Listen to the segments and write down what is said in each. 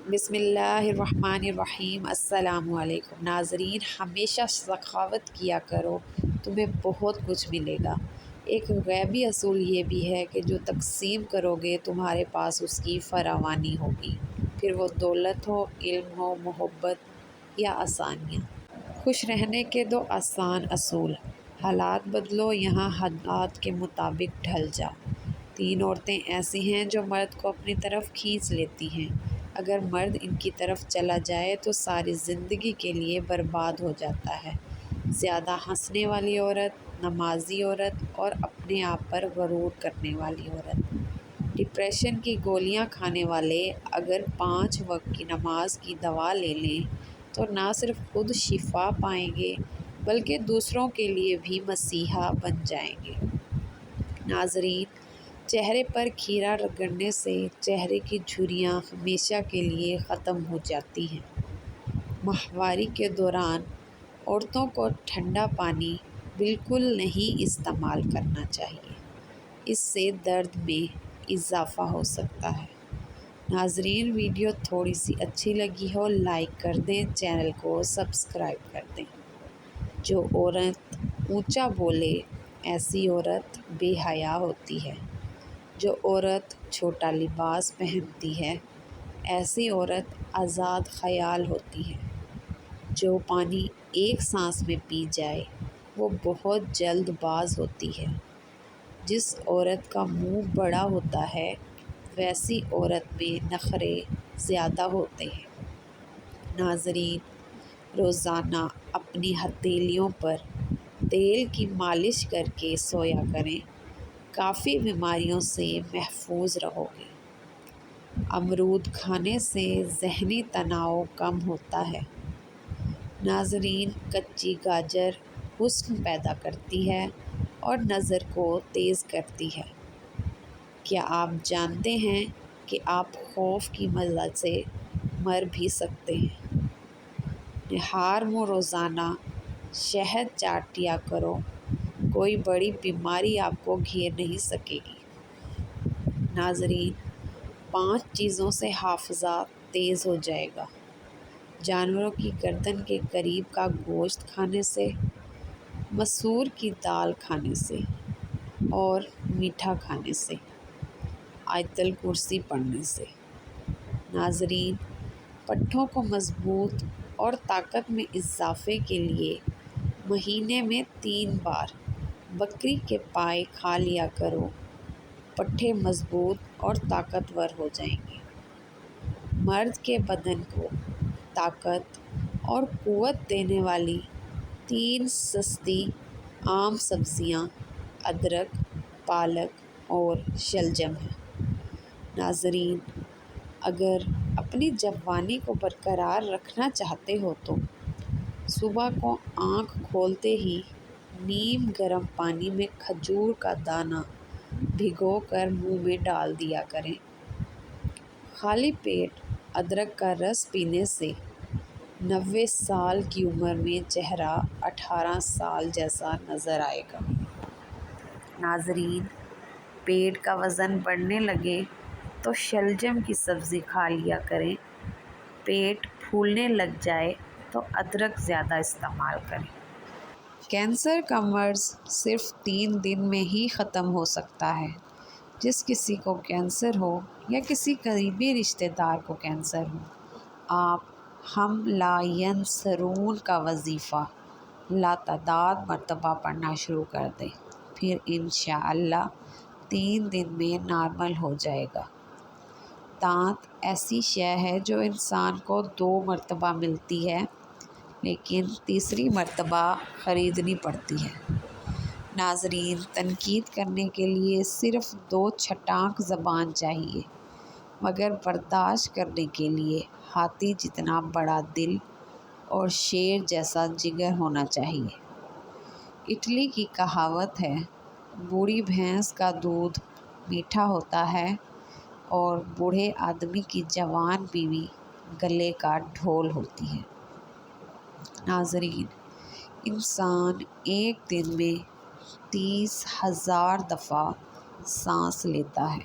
بسم اللہ الرحمن الرحیم۔ السلام علیکم ناظرین، ہمیشہ سخاوت کیا کرو، تمہیں بہت کچھ ملے گا۔ ایک غیبی اصول یہ بھی ہے کہ جو تقسیم کرو گے تمہارے پاس اس کی فراوانی ہوگی، پھر وہ دولت ہو، علم ہو، محبت یا آسانیاں۔ خوش رہنے کے دو آسان اصول: حالات بدلو، یہاں حالات کے مطابق ڈھل جاؤ۔ 3 عورتیں ایسی ہیں جو مرد کو اپنی طرف کھینچ لیتی ہیں، اگر مرد ان کی طرف چلا جائے تو ساری زندگی کے لیے برباد ہو جاتا ہے۔ زیادہ ہنسنے والی عورت، نمازی عورت اور اپنے آپ پر غرور کرنے والی عورت۔ ڈپریشن کی گولیاں کھانے والے اگر 5 وقت کی نماز کی دوا لے لیں تو نہ صرف خود شفا پائیں گے بلکہ دوسروں کے لیے بھی مسیحا بن جائیں گے۔ ناظرین، چہرے پر کھیرا رگڑنے سے چہرے کی جھریاں ہمیشہ کے لیے ختم ہو جاتی ہیں۔ ماہواری کے دوران عورتوں کو ٹھنڈا پانی بالکل نہیں استعمال کرنا چاہیے، اس سے درد میں اضافہ ہو سکتا ہے۔ ناظرین، ویڈیو تھوڑی سی اچھی لگی ہو لائک کر دیں، چینل کو سبسکرائب کر دیں۔ جو عورت اونچا بولے ایسی عورت بے حیا ہوتی ہے۔ جو عورت چھوٹا لباس پہنتی ہے ایسی عورت آزاد خیال ہوتی ہے۔ جو پانی ایک سانس میں پی جائے وہ بہت جلد باز ہوتی ہے۔ جس عورت کا منہ بڑا ہوتا ہے ویسی عورت میں نخرے زیادہ ہوتے ہیں۔ ناظرین، روزانہ اپنی ہتھیلیوں پر تیل کی مالش کر کے سویا کریں، کافی بیماریوں سے محفوظ رہو گے۔ امرود کھانے سے ذہنی تناؤ کم ہوتا ہے۔ ناظرین، کچی گاجر حسن پیدا کرتی ہے اور نظر کو تیز کرتی ہے۔ کیا آپ جانتے ہیں کہ آپ خوف کی وجہ سے مر بھی سکتے ہیں؟ نہار منہ روزانہ شہد چاٹیا کرو، کوئی بڑی بیماری آپ کو گھیر نہیں سکے گی۔ ناظرین، 5 چیزوں سے حافظہ تیز ہو جائے گا: جانوروں کی گردن کے قریب کا گوشت کھانے سے، مسور کی دال کھانے سے اور میٹھا کھانے سے، آیت الکرسی پڑھنے سے۔ ناظرین، پٹھوں کو مضبوط اور طاقت میں اضافے کے لیے مہینے میں 3 بار بکری کے پائے کھا لیا کرو، پٹھے مضبوط اور طاقتور ہو جائیں گے۔ مرد کے بدن کو طاقت اور قوت دینے والی 3 سستی عام سبزیاں ادرک، پالک اور شلجم ہیں۔ ناظرین، اگر اپنی جوانی کو برقرار رکھنا چاہتے ہو تو صبح کو آنکھ کھولتے ہی نیم گرم پانی میں کھجور کا دانہ بھگو کر منہ میں ڈال دیا کریں۔ خالی پیٹ ادرک کا رس پینے سے 90 سال کی عمر میں چہرہ 18 سال جیسا نظر آئے گا۔ ناظرین، پیٹ کا وزن بڑھنے لگے تو شلجم کی سبزی کھا لیا کریں، پیٹ پھولنے لگ جائے تو ادرک زیادہ استعمال کریں۔ کینسر کا مرض صرف 3 دن میں ہی ختم ہو سکتا ہے۔ جس کسی کو کینسر ہو یا کسی قریبی رشتہ دار کو کینسر ہو، آپ ہم لا ینصرون کا وظیفہ لاتعداد مرتبہ پڑھنا شروع کر دیں، پھر انشاءاللہ 3 دن میں نارمل ہو جائے گا۔ دانت ایسی شے ہے جو انسان کو 2 مرتبہ ملتی ہے لیکن تیسری مرتبہ خریدنی پڑتی ہے۔ ناظرین، تنقید کرنے کے لیے صرف 2 چھٹانک زبان چاہیے، مگر برداشت کرنے کے لیے ہاتھی جتنا بڑا دل اور شیر جیسا جگر ہونا چاہیے۔ اٹلی کی کہاوت ہے، بوڑھی بھینس کا دودھ میٹھا ہوتا ہے اور بوڑھے آدمی کی جوان بیوی گلے کا ڈھول ہوتی ہے۔ ناظرین، انسان ایک دن میں 30,000 دفعہ سانس لیتا ہے۔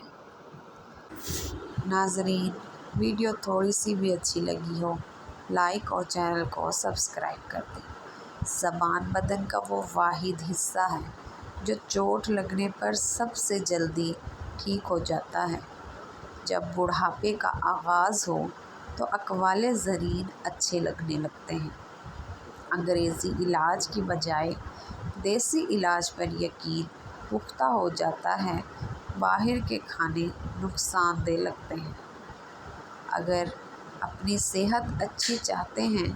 ناظرین، ویڈیو تھوڑی سی بھی اچھی لگی ہو لائک اور چینل کو سبسکرائب کر دیں۔ زبان بدن کا وہ واحد حصہ ہے جو چوٹ لگنے پر سب سے جلدی ٹھیک ہو جاتا ہے۔ جب بڑھاپے کا آغاز ہو تو اقوال زرین اچھے لگنے لگتے ہیں۔ انگریزی علاج کی بجائے دیسی علاج پر یقین پختہ ہو جاتا ہے۔ باہر کے کھانے نقصان دہ لگتے ہیں۔ اگر اپنی صحت اچھی چاہتے ہیں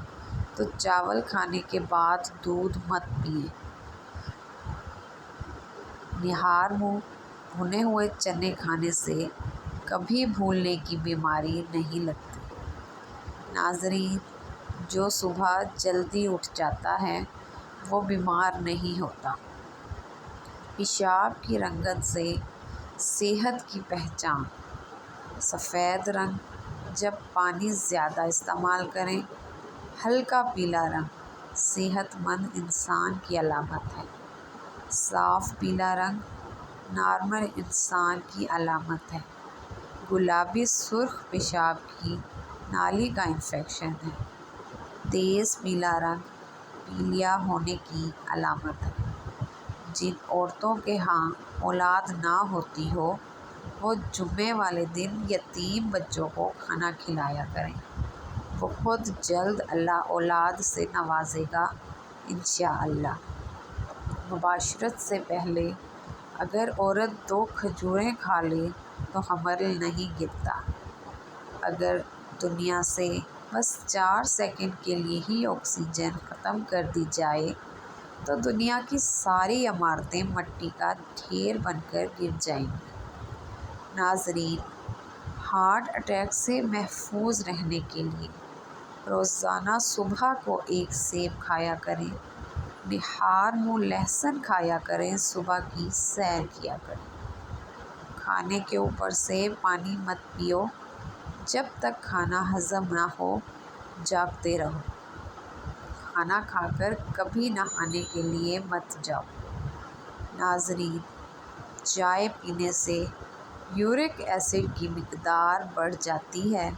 تو چاول کھانے کے بعد دودھ مت پئیں۔ نہار منہ بھنے ہوئے چنے کھانے سے کبھی بھولنے کی بیماری نہیں لگتی۔ ناظرین، جو صبح جلدی اٹھ جاتا ہے وہ بیمار نہیں ہوتا۔ پیشاب کی رنگت سے صحت کی پہچان۔ سفید رنگ جب پانی زیادہ استعمال کریں۔ ہلکا پیلا رنگ صحت مند انسان کی علامت ہے۔ صاف پیلا رنگ نارمل انسان کی علامت ہے۔ گلابی سرخ پیشاب کی نالی کا انفیکشن ہے۔ تیز پیلا رنگ پیلیا ہونے کی علامت ہے۔ جن عورتوں کے ہاں اولاد نہ ہوتی ہو وہ جمعے والے دن یتیم بچوں کو کھانا کھلایا کریں۔ بہت جلد اللہ اولاد سے نوازے گا انشاءاللہ۔ مباشرت سے پہلے اگر عورت 2 کھجوریں کھا لے تو حمل نہیں گرتا۔ اگر دنیا سے بس 4 سیکنڈ کے لیے ہی آکسیجن ختم کر دی جائے تو دنیا کی ساری عمارتیں مٹی کا ڈھیر بن کر گر جائیں گی۔ ناظرین، ہارٹ اٹیک سے محفوظ رہنے کے لیے روزانہ صبح کو 1 سیب کھایا کریں۔ نہار منہ لہسن کھایا کریں۔ صبح کی سیر کیا کریں۔ کھانے کے اوپر سے پانی مت پیو۔ جب تک کھانا ہضم نہ ہو جاگتے رہو۔ کھانا کھا کر کبھی نہانے کے لیے مت جاؤ۔ ناظرین، چائے پینے سے یورک ایسڈ کی مقدار بڑھ جاتی ہے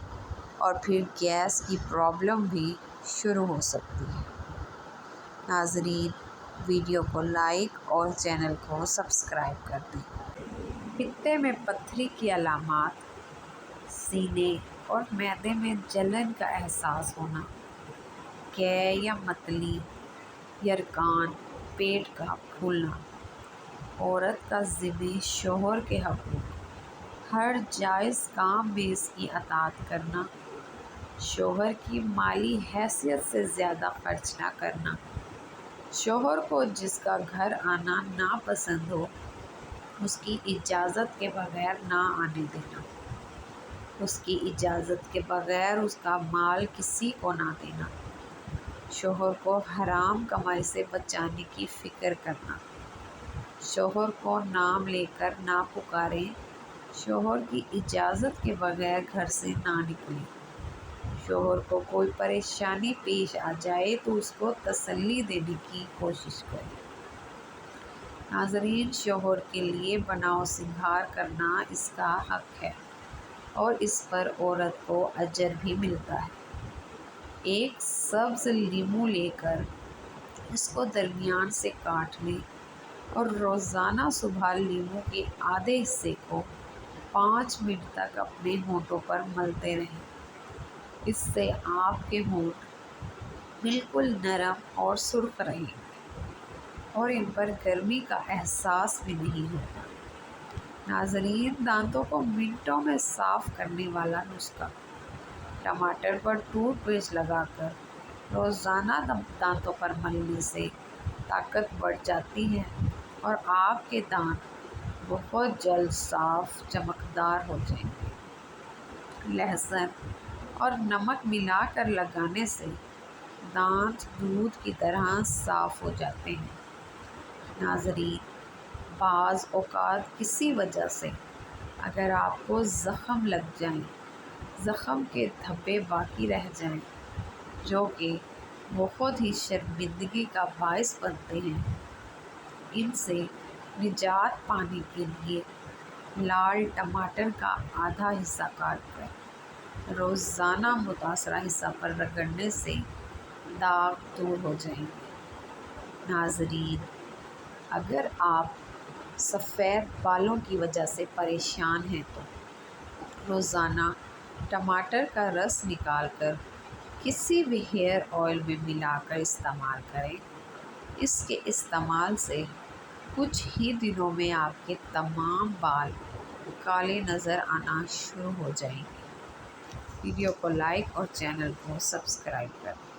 اور پھر گیس کی پرابلم بھی شروع ہو سکتی ہے۔ ناظرین، ویڈیو کو لائک اور چینل کو سبسکرائب کر دیں۔ پتے میں پتھری کی علامات: سینے اور معدے میں جلن کا احساس ہونا، قے یا متلی، یرقان، پیٹ کا پھولنا۔ عورت کا ذمہ شوہر کے حقوق: ہر جائز کام میں اس کی اطاعت کرنا، شوہر کی مالی حیثیت سے زیادہ خرچ نہ کرنا، شوہر کو جس کا گھر آنا ناپسند ہو اس کی اجازت کے بغیر نہ آنے دینا، اس کی اجازت کے بغیر اس کا مال کسی کو نہ دینا، شوہر کو حرام کمائی سے بچانے کی فکر کرنا، شوہر کو نام لے کر نہ پکاریں، شوہر کی اجازت کے بغیر گھر سے نہ نکلیں، شوہر کو کوئی پریشانی پیش آ جائے تو اس کو تسلی دینے کی کوشش کریں۔ ناظرین، شوہر کے لیے بناؤ سنگھار کرنا اس کا حق ہے اور اس پر عورت کو اجر بھی ملتا ہے۔ ایک سبز لیموں لے کر اس کو درمیان سے کاٹ لیں اور روزانہ صبح لیموں کے آدھے حصے کو 5 منٹ تک اپنے ہونٹوں پر ملتے رہیں۔ اس سے آپ کے ہونٹ بالکل نرم اور سرخ رہیں گے اور ان پر گرمی کا احساس بھی نہیں ہوگا۔ ناظرین، دانتوں کو منٹوں میں صاف کرنے والا نسخہ: ٹماٹر پر ٹوتھ برش لگا کر روزانہ دانتوں پر ملنے سے طاقت بڑھ جاتی ہے اور آپ کے دانت بہت جلد صاف چمکدار ہو جائیں گے۔ لہسن اور نمک ملا کر لگانے سے دانت دودھ کی طرح صاف ہو جاتے ہیں۔ ناظرین، بعض اوقات کسی وجہ سے اگر آپ کو زخم لگ جائیں، زخم کے دھبے باقی رہ جائیں جو کہ بہت ہی شرمندگی کا باعث بنتے ہیں، ان سے نجات پانے کے لیے لال ٹماٹر کا آدھا حصہ کاٹ کر روزانہ متاثرہ حصہ پر رگڑنے سے داغ دور ہو جائیں گے۔ ناظرین، اگر آپ سفید بالوں کی وجہ سے پریشان ہیں تو روزانہ ٹماٹر کا رس نکال کر کسی بھی ہیئر آئل میں ملا کر استعمال کریں۔ اس کے استعمال سے کچھ ہی دنوں میں آپ کے تمام بال کالے نظر آنا شروع ہو جائیں گے۔ ویڈیو کو لائک اور چینل کو سبسکرائب کریں۔